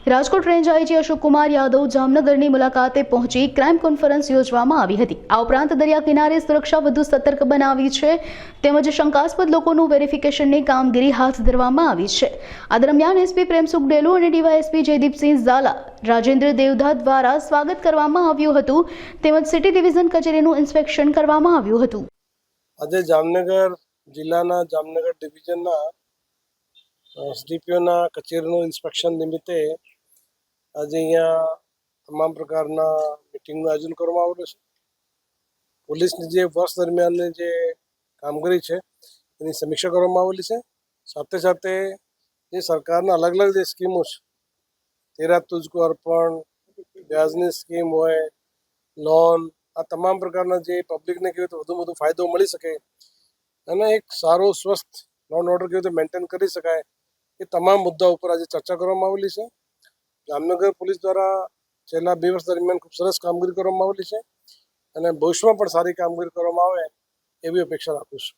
Rajkot range IG Ashok Kumar Yadav જામનગરની મુલાકાતે પહોંચી ક્રાઇમ કોન્ફરન્સ યોજવામાં આવી હતી। આ ઉપરાંત દરિયા કિનારે સુરક્ષા વધુ સતર્ક બનાવી છે તેમજ શંકાસ્પદ લોકોનું વેરિફિકેશનની કામગીરી હાથ ધરવામાં આવી છે। આ દરમિયાન એસપી પ્રેમસુખ ડેલુ અને ડીવાયએસપી જયદીપસિંહ ઝાલા, રાજેન્દ્ર દેવધા દ્વારા સ્વાગત કરવામાં આવ્યું હતું તેમજ સિટી ડિવિઝન કચેરીનું ઇન્સ્પેક્શન કરવામાં આવ્યું હતું। આજે જામનગર જિલ્લાના જામનગર ડિવિઝનના એસડીપીઓના કચેરીનું ઇન્સ્પેક્શન નિમિત્તે આજે અહીંયા તમામ પ્રકારના મિટિંગનું આયોજન કરવામાં આવેલું છે। પોલીસની જે વર્ષ દરમિયાનની જે કામગીરી છે એની સમીક્ષા કરવામાં આવેલી છે। સાથે સાથે જે સરકારના અલગ અલગ જે સ્કીમો છે, તેરા તુજકો અર્પણ, વ્યાજની સ્કીમ હોય, લોન, આ તમામ પ્રકારના જે પબ્લિકને કેવી રીતે વધુ વધુ ફાયદો મળી શકે અને એક સારો સ્વસ્થ લો એન્ડ ઓર્ડર કેવી રીતે મેન્ટેન કરી શકાય એ તમામ મુદ્દા ઉપર આજે ચર્ચા કરવામાં આવેલી છે। જામનગર પોલીસ દ્વારા છેલ્લા 2 વર્ષ દરમિયાન ખૂબ સરસ કામગીરી કરવામાં આવેલી છે અને ભવિષ્યમાં પણ સારી કામગીરી કરવામાં આવે એવી અપેક્ષા રાખું છું।